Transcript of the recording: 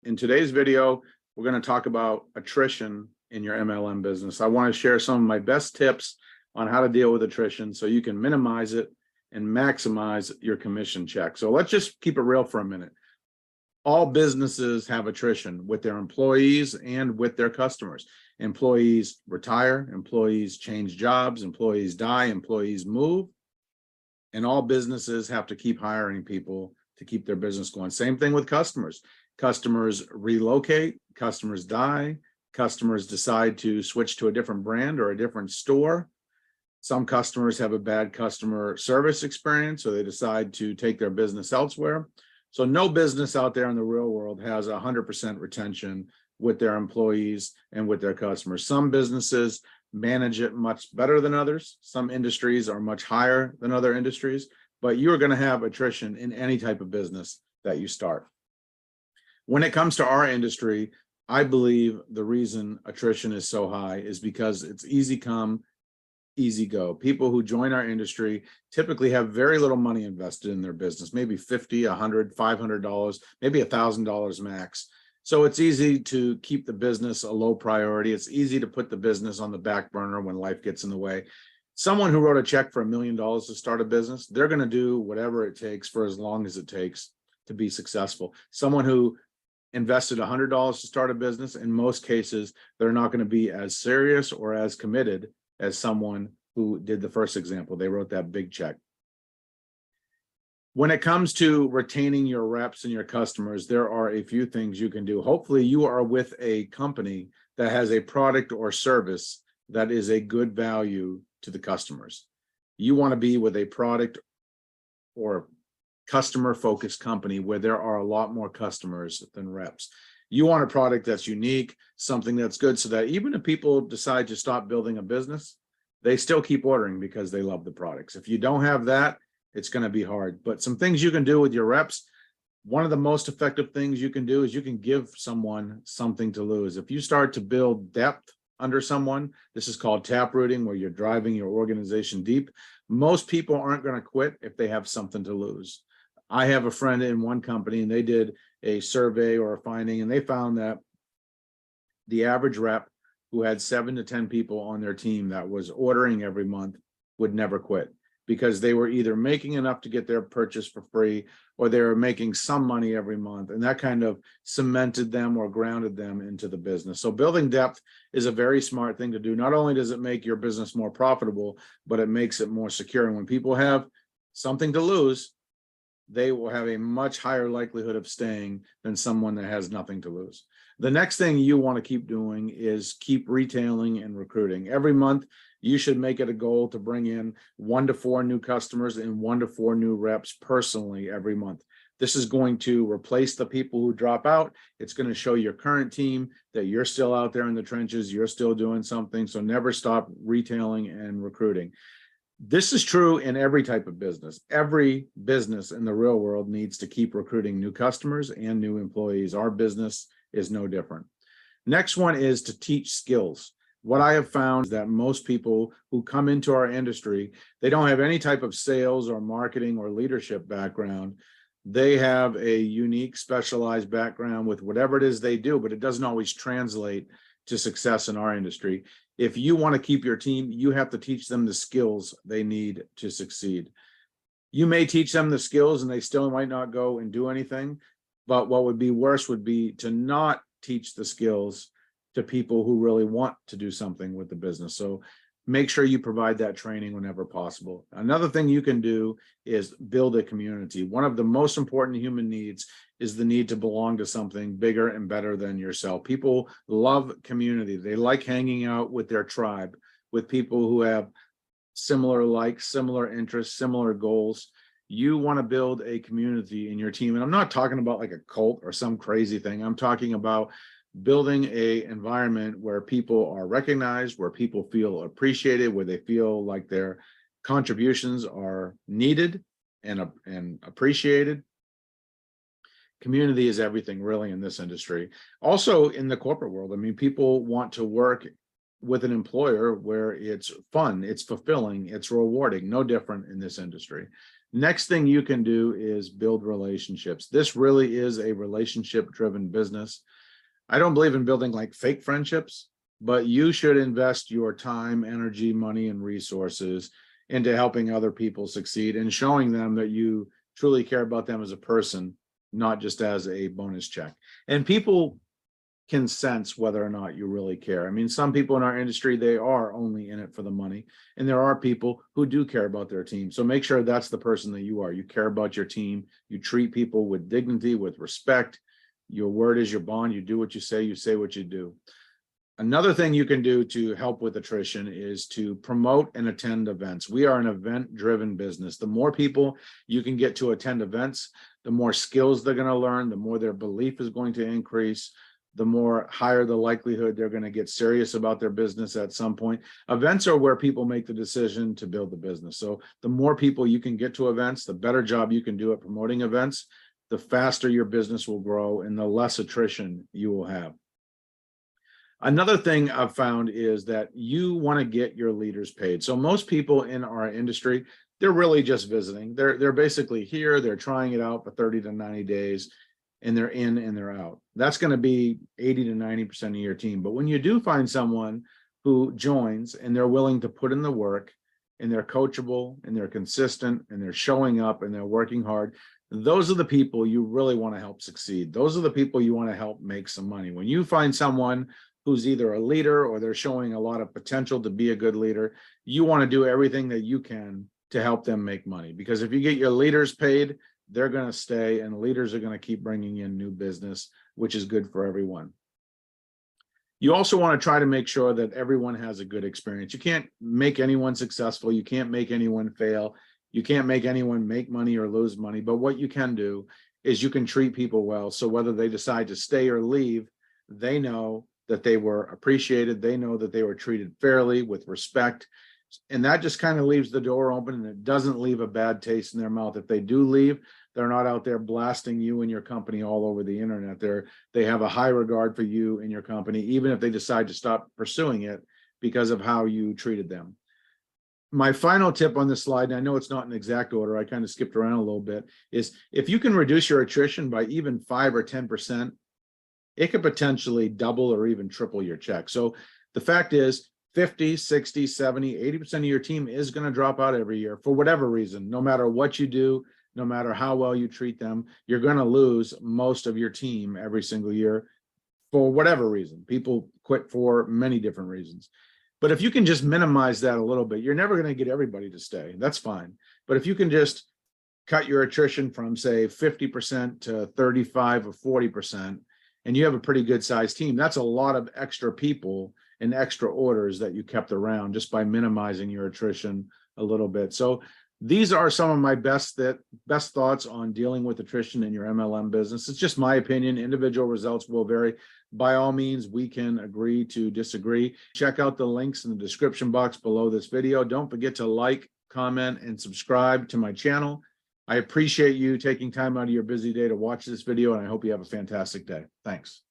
In today's video, we're going to talk about attrition in your MLM business. I want to share some of my best tips on how to deal with attrition so you can minimize it and maximize your commission check. So let's just keep it real for a minute. All businesses have attrition with their employees and with their customers. Employees retire, employees change jobs, employees die, employees move, and all businesses have to keep hiring people to keep their business going. Same thing with customers. Customers relocate, customers die, customers decide to switch to a different brand or a different store. Some customers have a bad customer service experience, so they decide to take their business elsewhere. So no business out there in the real world has 100% retention with their employees and with their customers. Some businesses manage it much better than others. Some industries are much higher than other industries, but you are going to have attrition in any type of business that you start. When it comes to our industry, I believe the reason attrition is so high is because it's easy come, easy go. People who join our industry typically have very little money invested in their business, maybe $50, $100, $500, maybe $1,000 max. So it's easy to keep the business a low priority. It's easy to put the business on the back burner when life gets in the way. Someone who wrote a check for $1 million to start a business, they're going to do whatever it takes for as long as it takes to be successful. Someone who invested $100 to start a business, in most cases, they're not going to be as serious or as committed as someone who did the first example. They wrote that big check. When it comes to retaining your reps and your customers, there are a few things you can do. Hopefully you are with a company that has a product or service that is a good value to the customers. You want to be with a product or customer-focused company where there are a lot more customers than reps. You want a product that's unique, something that's good, so that even if people decide to stop building a business, they still keep ordering because they love the products. If you don't have that, it's going to be hard. But some things you can do with your reps, one of the most effective things you can do is you can give someone something to lose. If you start to build depth under someone, this is called taprooting, where you're driving your organization deep. Most people aren't going to quit if they have something to lose. I have a friend in one company, and they did a survey or a finding, and they found that the average rep who had 7 to 10 people on their team that was ordering every month would never quit, because they were either making enough to get their purchase for free, or they were making some money every month, and that kind of cemented them or grounded them into the business. So building depth is a very smart thing to do. Not only does it make your business more profitable, but it makes it more secure. And when people have something to lose, they will have a much higher likelihood of staying than someone that has nothing to lose. The next thing you want to keep doing is keep retailing and recruiting. Every month, you should make it a goal to bring in 1 to 4 new customers and 1 to 4 new reps personally every month. This is going to replace the people who drop out. It's going to show your current team that you're still out there in the trenches, you're still doing something. So never stop retailing and recruiting. This is true in every type of business. Every business in the real world needs to keep recruiting new customers and new employees. Our business is no different. Next one is to teach skills. What I have found is that most people who come into our industry, they don't have any type of sales or marketing or leadership background. They have a unique, specialized background with whatever it is they do, but it doesn't always translate to success in our industry. If you want to keep your team, you have to teach them the skills they need to succeed. You may teach them the skills and they still might not go and do anything, but what would be worse would be to not teach the skills to people who really want to do something with the business. So make sure you provide that training whenever possible. Another thing you can do is build a community. One of the most important human needs is the need to belong to something bigger and better than yourself. People love community. They like hanging out with their tribe, with people who have similar likes, similar interests, similar goals. You want to build a community in your team. And I'm not talking about like a cult or some crazy thing. I'm talking about building an environment where people are recognized, where people feel appreciated, where they feel like their contributions are needed and appreciated. Community is everything really in this industry. Also in the corporate world, I mean, people want to work with an employer where it's fun, it's fulfilling, it's rewarding, no different in this industry. Next thing you can do is build relationships. This really is a relationship-driven business. I don't believe in building like fake friendships, but you should invest your time, energy, money, and resources into helping other people succeed and showing them that you truly care about them as a person, not just as a bonus check. And people can sense whether or not you really care. I mean, some people in our industry, they are only in it for the money. And there are people who do care about their team. So make sure that's the person that you are. You care about your team. You treat people with dignity, with respect. Your word is your bond. You do what you say what you do. Another thing you can do to help with attrition is to promote and attend events. We are an event-driven business. The more people you can get to attend events, the more skills they're going to learn, the more their belief is going to increase, the more higher the likelihood they're going to get serious about their business at some point. Events are where people make the decision to build the business. So the more people you can get to events, the better job you can do at promoting events, the faster your business will grow and the less attrition you will have. Another thing I've found is that you want to get your leaders paid. So most people in our industry, they're really just visiting. They're basically here, they're trying it out for 30 to 90 days. And they're in and they're out. That's going to be 80 to 90% of your team. But when you do find someone who joins and they're willing to put in the work and they're coachable and they're consistent and they're showing up and they're working hard, those are the people you really want to help succeed. Those are the people you want to help make some money. When you find someone who's either a leader or they're showing a lot of potential to be a good leader, you want to do everything that you can to help them make money. Because if you get your leaders paid, they're going to stay and leaders are going to keep bringing in new business, which is good for everyone. You also want to try to make sure that everyone has a good experience. You can't make anyone successful. You can't make anyone fail. You can't make anyone make money or lose money. But what you can do is you can treat people well. So whether they decide to stay or leave, they know that they were appreciated. They know that they were treated fairly with respect. And that just kind of leaves the door open and it doesn't leave a bad taste in their mouth. If they do leave, they're not out there blasting you and your company all over the internet. They have a high regard for you and your company, even if they decide to stop pursuing it because of how you treated them. My final tip on this slide, and I know it's not in exact order, I kind of skipped around a little bit, is if you can reduce your attrition by even 5 or 10%, it could potentially double or even triple your check. So the fact is, 50, 60, 70, 80% of your team is going to drop out every year for whatever reason. No matter what you do, no matter how well you treat them, you're going to lose most of your team every single year for whatever reason. People quit for many different reasons. But if you can just minimize that a little bit, you're never going to get everybody to stay. That's fine. But if you can just cut your attrition from, say, 50% to 35 or 40%, and you have a pretty good sized team, that's a lot of extra people and extra orders that you kept around just by minimizing your attrition a little bit. So these are some of my best thoughts on dealing with attrition in your MLM business. It's just my opinion. Individual results will vary. By all means, we can agree to disagree. Check out the links in the description box below this video. Don't forget to like, comment, and subscribe to my channel. I appreciate you taking time out of your busy day to watch this video, and I hope you have a fantastic day. Thanks.